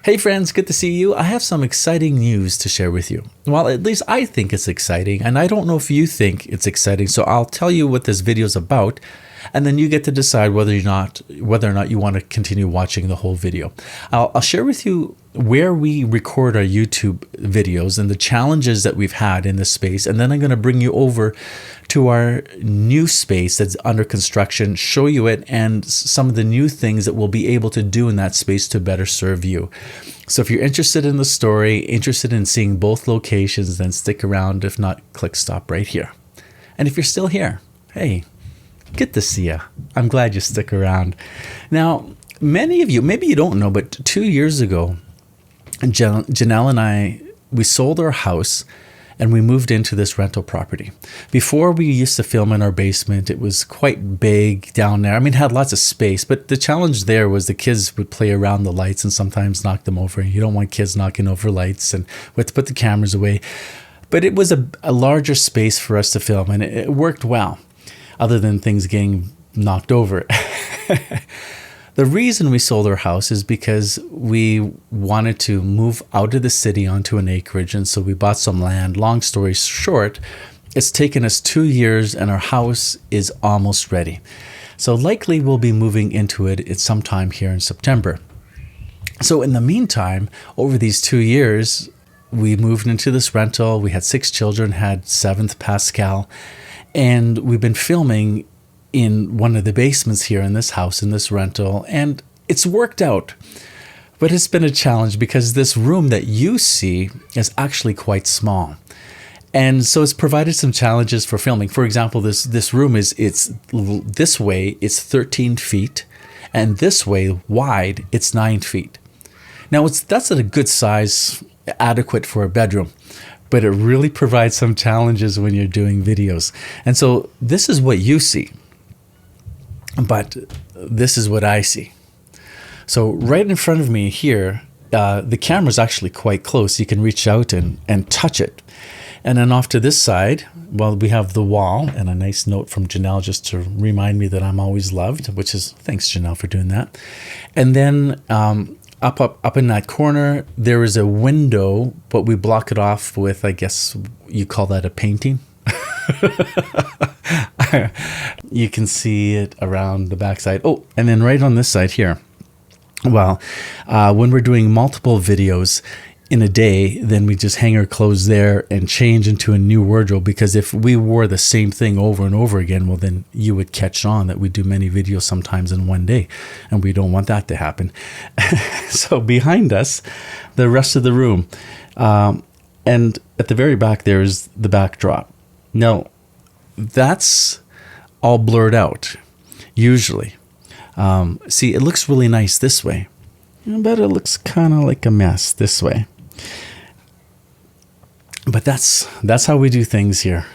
Hey friends, good to see you. I have some exciting news to share with you. Well, at least I think it's exciting, and I don't know if you think it's exciting, so I'll tell you what this video is about, and then you get to decide whether or not you want to continue watching the whole video. I'll share with you where we record our YouTube videos and the challenges that we've had in this space, and then I'm going to bring you over to our new space that's under construction, show you it, and some of the new things that we'll be able to do in that space to better serve you. So if you're interested in the story, interested in seeing both locations, then stick around. If not, click stop right here. And if you're still here, hey, good to see you. I'm glad you stick around. Now, many of you, maybe you don't know, but 2 years ago, Janelle and I, we sold our house and we moved into this rental property. Before, we used to film in our basement. It was quite big down there. I mean, it had lots of space, but the challenge there was the kids would play around the lights and sometimes knock them over. You don't want kids knocking over lights, and we had to put the cameras away. But it was a larger space for us to film, and it worked well, other than things getting knocked over. The reason we sold our house is because we wanted to move out of the city onto an acreage, and so we bought some land. Long story short, it's taken us 2 years and our house is almost ready. So likely we'll be moving into it at some time here in September. So in the meantime, over these 2 years, we moved into this rental. We had 6 children, had 7th Pascal, and we've been filming in one of the basements here in this house, in this rental, and it's worked out. But it's been a challenge because this room that you see is actually quite small. And so it's provided some challenges for filming. For example, this room it's this way, it's 13 feet, and this way, wide, it's 9 feet. Now, that's at a good size, adequate for a bedroom, but it really provides some challenges when you're doing videos. And so this is what you see. But this is what I see. So right in front of me here, the camera's actually quite close. You can reach out and touch it. And then off to this side, well, we have the wall and a nice note from Janelle just to remind me that I'm always loved, which is, thanks Janelle for doing that. And then up in that corner, there is a window, but we block it off with, I guess you call that a painting. You can see it around the backside. Oh, and then right on this side here. Well, when we're doing multiple videos in a day, then we just hang our clothes there and change into a new wardrobe, because if we wore the same thing over and over again, well, then you would catch on that we do many videos sometimes in one day, and we don't want that to happen. So behind us, the rest of the room, and at the very back there is the backdrop. Now, that's all blurred out, usually. See, it looks really nice this way, but it looks kind of like a mess this way. But that's how we do things here.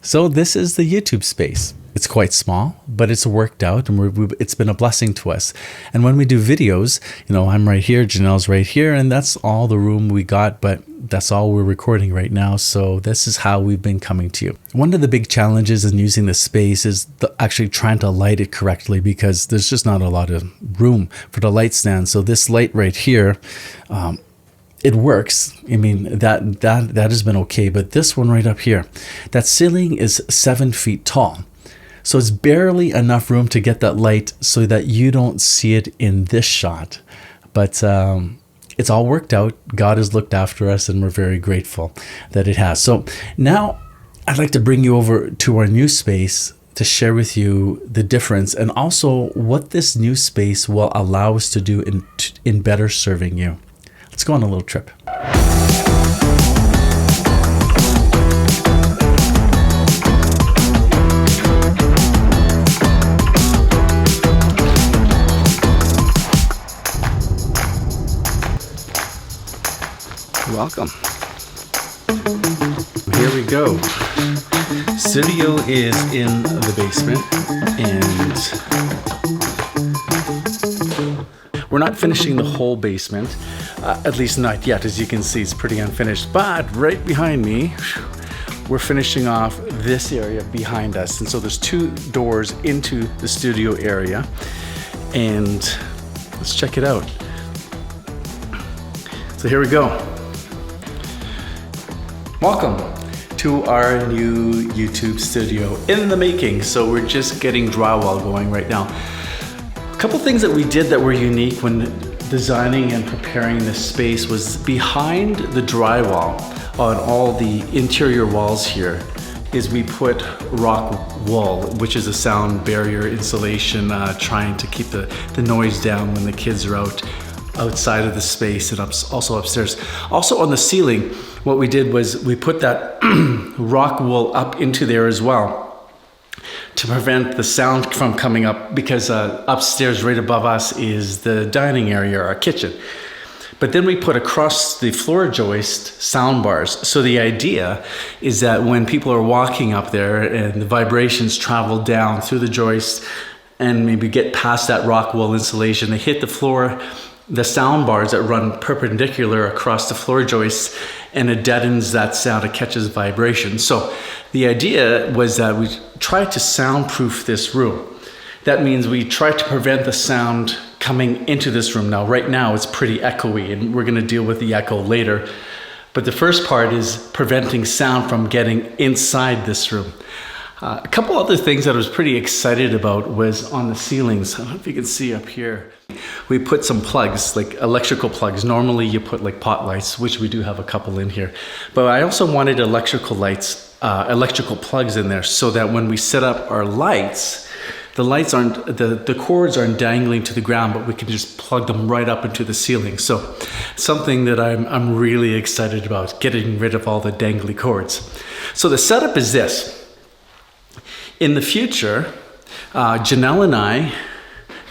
So this is the YouTube space. It's quite small, but it's worked out, and it's been a blessing to us. And when we do videos, I'm right here, Janelle's right here, and that's all the room we got, but that's all we're recording right now. So this is how we've been coming to you. One of the big challenges in using this space is actually trying to light it correctly, because there's just not a lot of room for the light stand. So this light right here, it works. I mean, that has been okay, but this one right up here, that ceiling is 7 feet tall. So it's barely enough room to get that light so that you don't see it in this shot. But it's all worked out. God has looked after us, and we're very grateful that it has. So now I'd like to bring you over to our new space to share with you the difference, and also what this new space will allow us to do in better serving you. Let's go on a little trip. Welcome. Here we go. Studio is in the basement, and we're not finishing the whole basement, at least not yet. As you can see, it's pretty unfinished, but right behind me, we're finishing off this area behind us. And so there's 2 doors into the studio area, and let's check it out. So here we go. Welcome to our new YouTube studio in the making. So we're just getting drywall going right now. A couple things that we did that were unique when designing and preparing this space was behind the drywall on all the interior walls here is we put rock wool, which is a sound barrier insulation, trying to keep the noise down when the kids are outside of the space and also upstairs. Also on the ceiling, what we did was we put that rock wool up into there as well to prevent the sound from coming up, because upstairs right above us is the dining area, our kitchen. But then we put across the floor joist sound bars. So the idea is that when people are walking up there and the vibrations travel down through the joist and maybe get past that rock wool insulation, they hit the floor, the sound bars that run perpendicular across the floor joists, and it deadens that sound, it catches vibration. So the idea was that we tried to soundproof this room. That means we tried to prevent the sound coming into this room. Now, right now it's pretty echoey, and we're gonna deal with the echo later. But the first part is preventing sound from getting inside this room. A couple other things that I was pretty excited about was on the ceilings. I don't know if you can see up here. We put some plugs, like electrical plugs. Normally you put like pot lights, which we do have a couple in here. But I also wanted electrical lights, electrical plugs in there, so that when we set up our lights, the lights aren't, the cords aren't dangling to the ground, but we can just plug them right up into the ceiling. So something that I'm really excited about, getting rid of all the dangly cords. So the setup is this. In the future, Janelle and I,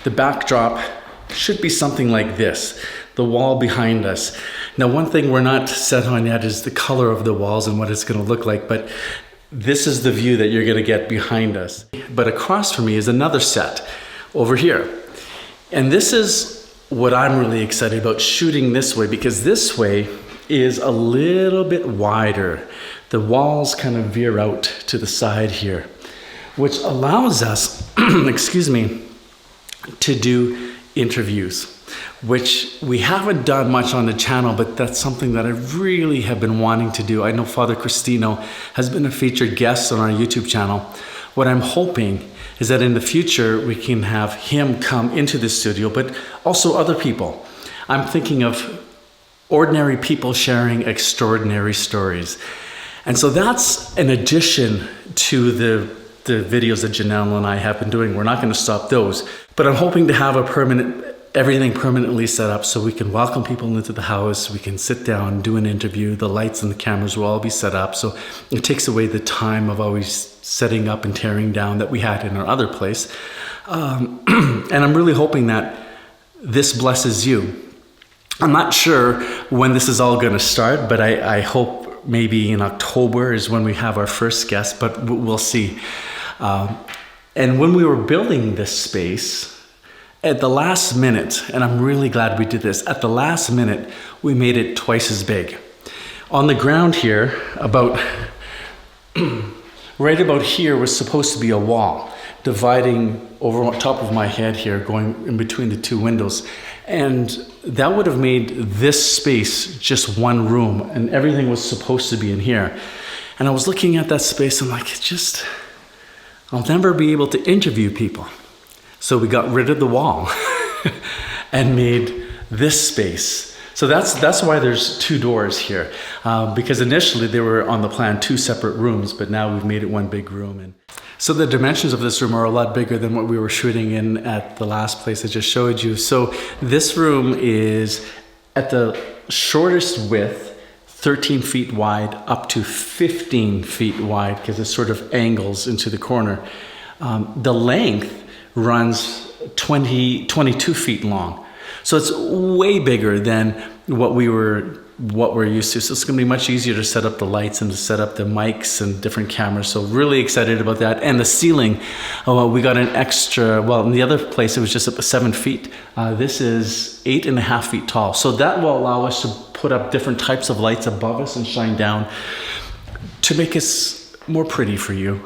the backdrop should be something like this, the wall behind us. Now, one thing we're not set on yet is the color of the walls and what it's gonna look like, but this is the view that you're gonna get behind us. But across from me is another set over here. And this is what I'm really excited about, shooting this way, because this way is a little bit wider. The walls kind of veer out to the side here, which allows us, excuse me, to do interviews, which we haven't done much on the channel, but that's something that I really have been wanting to do. I know Father Cristino has been a featured guest on our YouTube channel. What I'm hoping is that in the future, we can have him come into the studio, but also other people. I'm thinking of ordinary people sharing extraordinary stories. And so that's an addition to the videos that Janelle and I have been doing. We're not going to stop those, but I'm hoping to have everything permanently set up so we can welcome people into the house. We can sit down, do an interview. The lights and the cameras will all be set up. So it takes away the time of always setting up and tearing down that we had in our other place. And I'm really hoping that this blesses you. I'm not sure when this is all going to start, but I hope maybe in October is when we have our first guest, but we'll see. And when we were building this space, at the last minute, and I'm really glad we did this, at the last minute, we made it twice as big. On the ground here, right about here was supposed to be a wall, dividing over top of my head here, going in between the two windows. And that would have made this space just one room, and everything was supposed to be in here. And I was looking at that space, I'm like, I'll never be able to interview people. So we got rid of the wall and made this space. So that's why there's two doors here, because initially they were on the plan 2 separate rooms, but now we've made it one big room. And so the dimensions of this room are a lot bigger than what we were shooting in at the last place I just showed you. So this room is at the shortest width, 13 feet wide, up to 15 feet wide, because it sort of angles into the corner. The length runs 22 feet long. So it's way bigger than what we're used to. So it's gonna be much easier to set up the lights and to set up the mics and different cameras. So really excited about that. And the ceiling, we got an extra, well, in the other place it was just up 7 feet. This is 8.5 feet tall. So that will allow us to put up different types of lights above us and shine down to make us more pretty for you.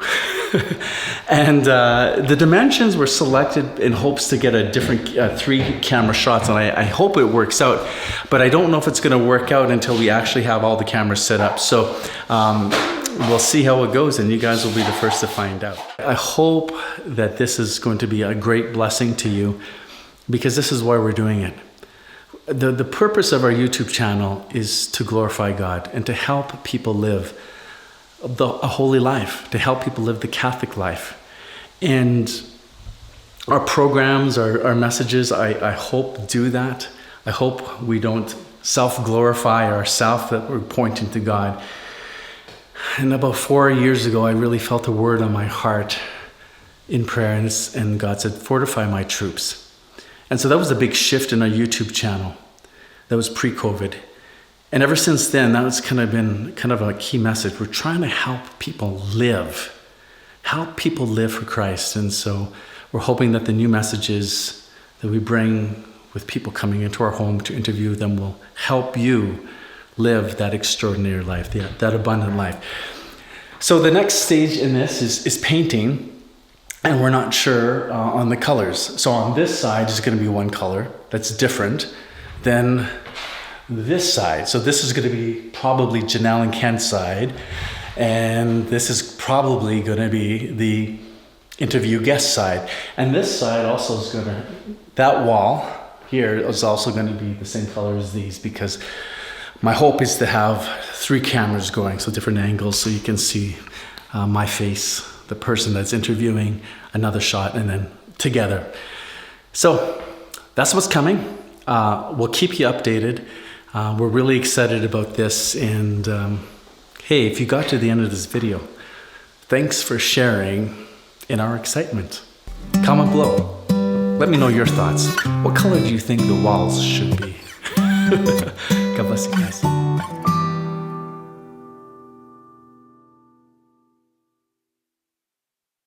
And the dimensions were selected in hopes to get a different 3 camera shots, and I hope it works out. But I don't know if it's going to work out until we actually have all the cameras set up. So we'll see how it goes, and you guys will be the first to find out. I hope that this is going to be a great blessing to you, because this is why we're doing it. The purpose of our YouTube channel is to glorify God and to help people live a holy life, to help people live the Catholic life. And our programs, our messages, I hope do that. I hope we don't self-glorify ourselves, that we're pointing to God. And about 4 years ago, I really felt a word on my heart in prayer, and God said, fortify my troops. And so that was a big shift in our YouTube channel. That was pre-COVID. And ever since then, that's been a key message. We're trying to help people live for Christ. And so we're hoping that the new messages that we bring with people coming into our home to interview them will help you live that extraordinary life, that abundant life. So the next stage in this is painting, and we're not sure on the colors. So on this side is going to be one color that's different than this side. So this is going to be probably Janelle and Ken's side, and this is probably going to be the interview guest side. And this side also is going to, that wall here is also going to be the same color as these, because my hope is to have 3 cameras going, so different angles, so you can see my face, the person that's interviewing, another shot, and then together. So that's what's coming. We'll keep you updated. We're really excited about this, and hey, if you got to the end of this video, thanks for sharing in our excitement. Comment below. Let me know your thoughts. What color do you think the walls should be? God bless you guys.